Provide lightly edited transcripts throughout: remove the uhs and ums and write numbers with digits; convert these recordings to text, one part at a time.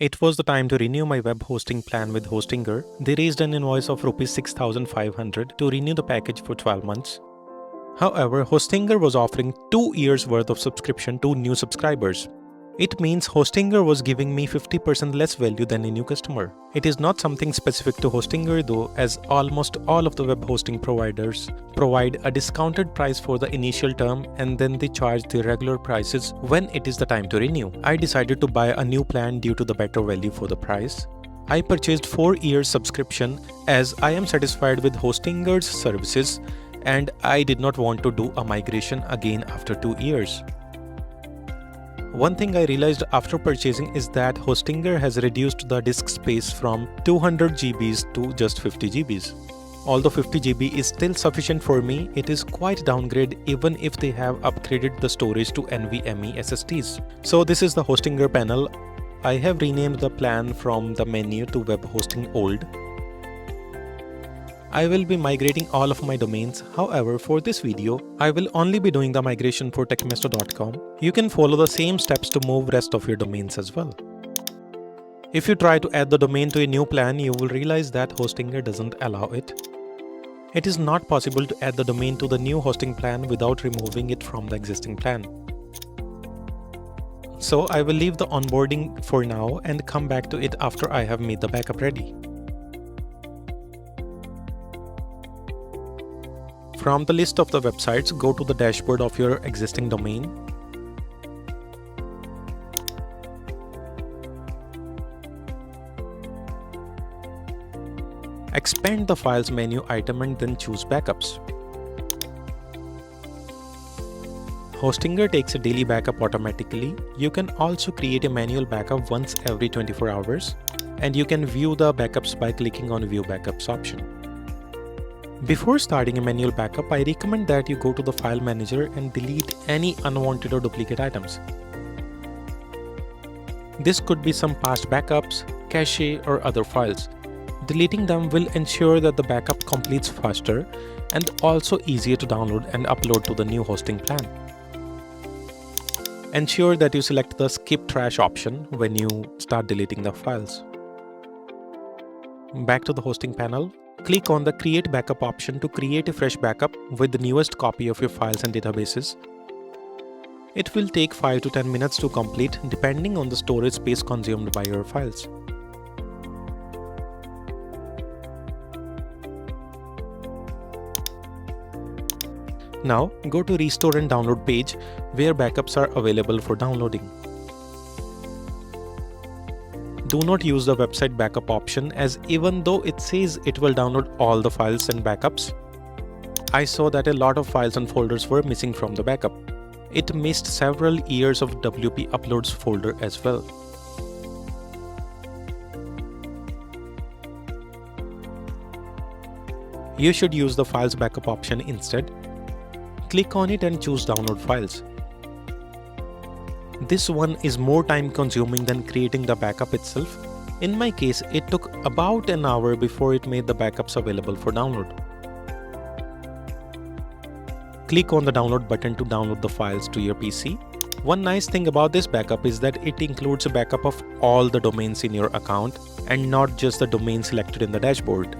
It was the time to renew my web hosting plan with Hostinger. They raised an invoice of Rs 6,500 to renew the package for 12 months. However, Hostinger was offering 2 years worth of subscription to new subscribers. It means Hostinger was giving me 50% less value than a new customer. It is not something specific to Hostinger though, as almost all of the web hosting providers provide a discounted price for the initial term and then they charge the regular prices when it is the time to renew. I decided to buy a new plan due to the better value for the price. I purchased 4 years subscription as I am satisfied with Hostinger's services and I did not want to do a migration again after 2 years. One thing I realized after purchasing is that Hostinger has reduced the disk space from 200 GBs to just 50 GBs. Although 50 GB is still sufficient for me, it is quite downgrade even if they have upgraded the storage to NVMe SSDs. So this is the Hostinger panel. I have renamed the plan from the menu to web hosting old. I will be migrating all of my domains. However, for this video, I will only be doing the migration for techmesto.com. You can follow the same steps to move rest of your domains as well. If you try to add the domain to a new plan, you will realize that Hostinger doesn't allow it. It is not possible to add the domain to the new hosting plan without removing it from the existing plan. So I will leave the onboarding for now and come back to it after I have made the backup ready. From the list of the websites, go to the dashboard of your existing domain. Expand the Files menu item and then choose Backups. Hostinger takes a daily backup automatically. You can also create a manual backup once every 24 hours, and you can view the backups by clicking on View Backups option. Before starting a manual backup, I recommend that you go to the file manager and delete any unwanted or duplicate items. This could be some past backups, cache, or other files. Deleting them will ensure that the backup completes faster and also easier to download and upload to the new hosting plan. Ensure that you select the Skip Trash option when you start deleting the files. Back to the hosting panel. Click on the Create Backup option to create a fresh backup with the newest copy of your files and databases. It will take 5 to 10 minutes to complete depending on the storage space consumed by your files. Now go to Restore and Download page where backups are available for downloading. Do not use the website backup option as even though it says it will download all the files and backups, I saw that a lot of files and folders were missing from the backup. It missed several years of WP uploads folder as well. You should use the Files Backup option instead. Click on it and choose Download Files. This one is more time consuming than creating the backup itself. In my case, it took about an hour before it made the backups available for download. Click on the download button to download the files to your PC. One nice thing about this backup is that it includes a backup of all the domains in your account and not just the domain selected in the dashboard.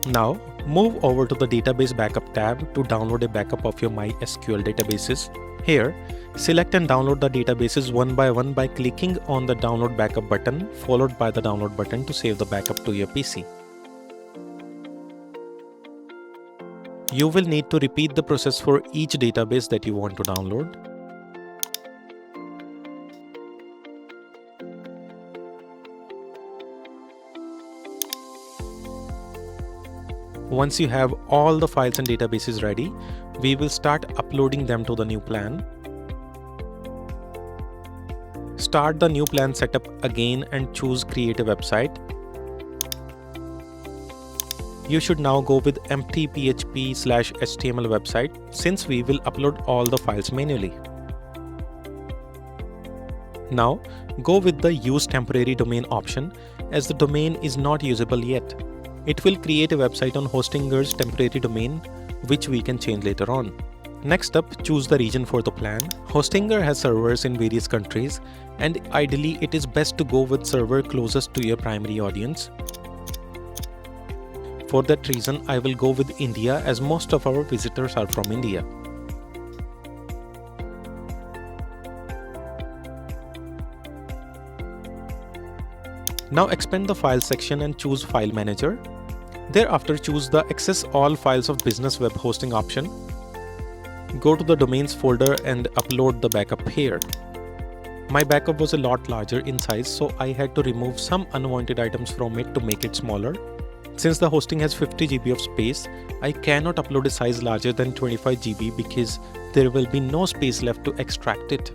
Now, move over to the Database Backup tab to download a backup of your MySQL databases. Here, select and download the databases one by one by clicking on the Download Backup button followed by the Download button to save the backup to your PC. You will need to repeat the process for each database that you want to download. Once you have all the files and databases ready, we will start uploading them to the new plan. Start the new plan setup again and choose Create a Website. You should now go with empty php/html website since we will upload all the files manually. Now go with the Use Temporary Domain option as the domain is not usable yet. It will create a website on Hostinger's temporary domain which we can change later on. Next up, choose the region for the plan. Hostinger has servers in various countries, and ideally it is best to go with server closest to your primary audience. For that reason, I will go with India as most of our visitors are from India. Now expand the file section and choose File Manager. Thereafter choose the Access All Files of Business Web Hosting option. Go to the Domains folder and upload the backup here. My backup was a lot larger in size, so I had to remove some unwanted items from it to make it smaller. Since the hosting has 50 GB of space, I cannot upload a size larger than 25 GB because there will be no space left to extract it.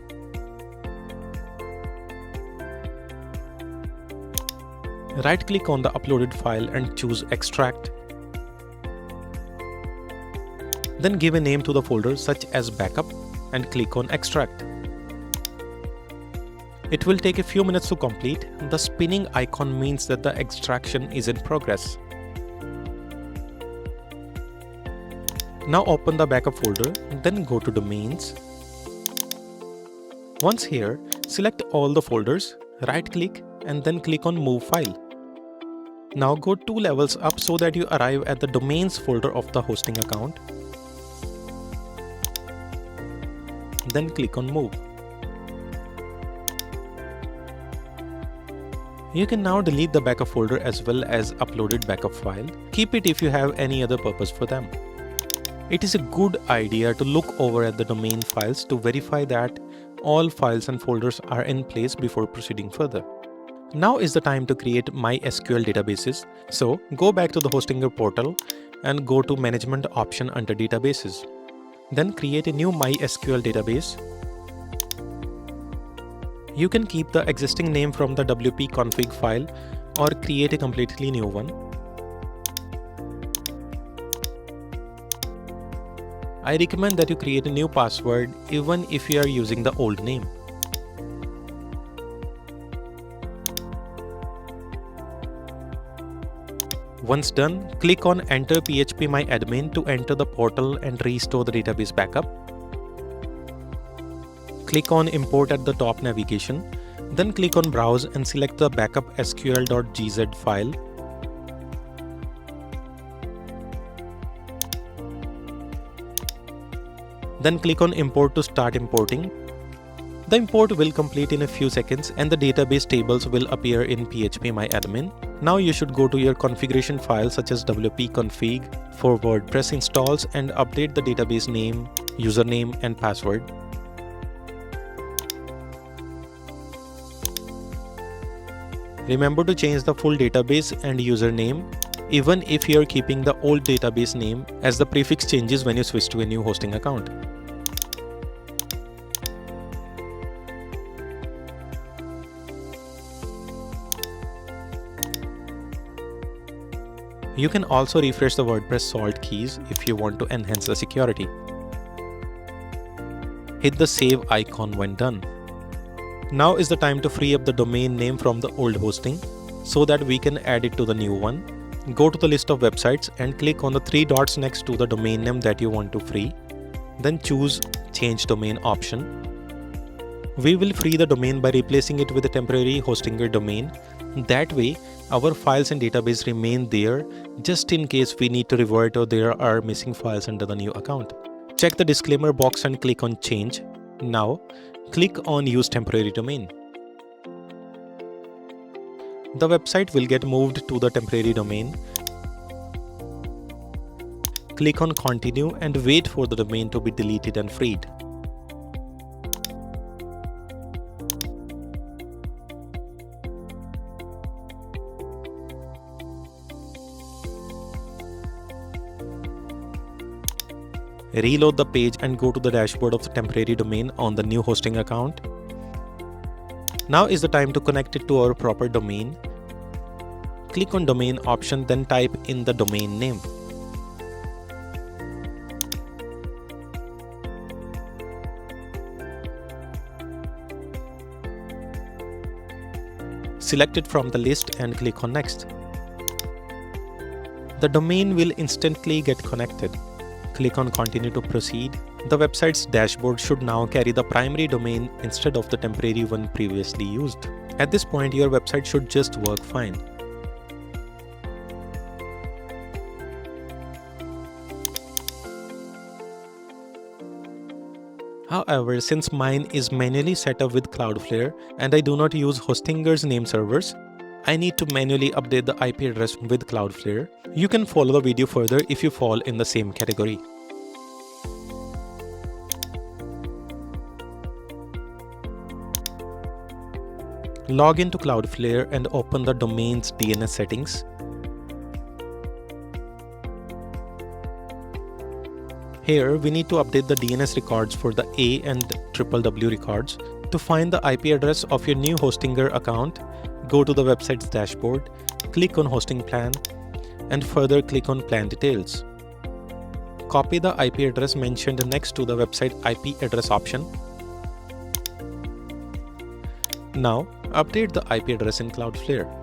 Right-click on the uploaded file and choose Extract. Then give a name to the folder such as Backup and click on Extract. It will take a few minutes to complete. The spinning icon means that the extraction is in progress. Now open the backup folder, then go to Domains. Once here, select all the folders, right-click and then click on Move File. Now go 2 levels up so that you arrive at the Domains folder of the hosting account. Then click on Move. You can now delete the backup folder as well as uploaded backup file. Keep it if you have any other purpose for them. It is a good idea to look over at the domain files to verify that all files and folders are in place before proceeding further. Now is the time to create MySQL databases. So go back to the Hostinger portal and go to Management option under Databases. Then create a new MySQL database. You can keep the existing name from the WP config file or create a completely new one. I recommend that you create a new password even if you are using the old name. Once done, click on Enter phpMyAdmin to enter the portal and restore the database backup. Click on Import at the top navigation, then click on Browse and select the backup sql.gz file. Then click on Import to start importing. The import will complete in a few seconds and the database tables will appear in phpMyAdmin. Now you should go to your configuration files such as wp-config for WordPress installs and update the database name, username and password. Remember to change the full database and username even if you are keeping the old database name, as the prefix changes when you switch to a new hosting account. You can also refresh the WordPress salt keys if you want to enhance the security. Hit the save icon when done. Now is the time to free up the domain name from the old hosting so that we can add it to the new one. Go to the list of websites and click on the 3 dots next to the domain name that you want to free. Then choose Change Domain option. We will free the domain by replacing it with a temporary Hostinger domain. That way, our files and database remain there just in case we need to revert or there are missing files under the new account. Check the disclaimer box and click on Change. Now, click on Use Temporary Domain. The website will get moved to the temporary domain. Click on Continue and wait for the domain to be deleted and freed. Reload the page and go to the dashboard of the temporary domain on the new hosting account. Now is the time to connect it to our proper domain. Click on Domain option, then type in the domain name. Select it from the list and click on Next. The domain will instantly get connected. Click on Continue to proceed. The website's dashboard should now carry the primary domain instead of the temporary one previously used. At this point, your website should just work fine. However, since mine is manually set up with Cloudflare and I do not use Hostinger's name servers, I need to manually update the IP address with Cloudflare. You can follow the video further if you fall in the same category. Log into Cloudflare and open the domain's DNS settings. Here, we need to update the DNS records for the A and www records. To find the IP address of your new Hostinger account, go to the website's dashboard, click on Hosting Plan, and further click on Plan Details. Copy the IP address mentioned next to the website IP address option. Now, update the IP address in Cloudflare.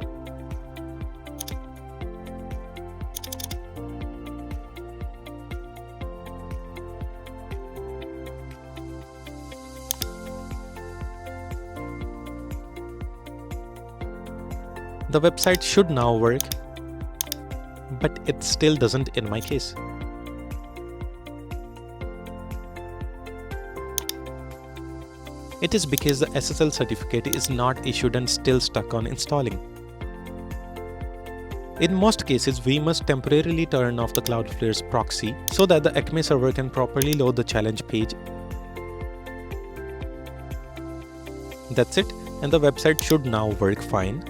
The website should now work, but it still doesn't in my case. It is because the SSL certificate is not issued and still stuck on installing. In most cases, we must temporarily turn off the Cloudflare's proxy so that the Acme server can properly load the challenge page. That's it, and the website should now work fine.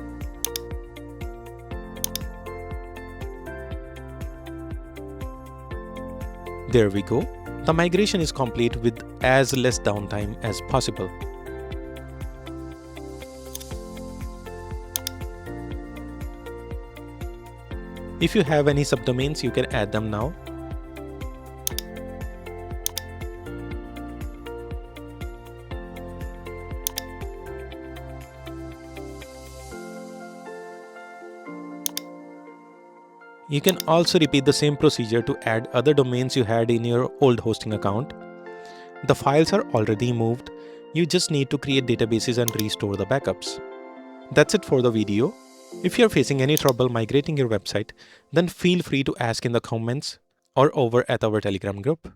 There we go. The migration is complete with as less downtime as possible. If you have any subdomains, you can add them now. You can also repeat the same procedure to add other domains you had in your old hosting account. The files are already moved. You just need to create databases and restore the backups. That's it for the video. If you're facing any trouble migrating your website, then feel free to ask in the comments or over at our Telegram group.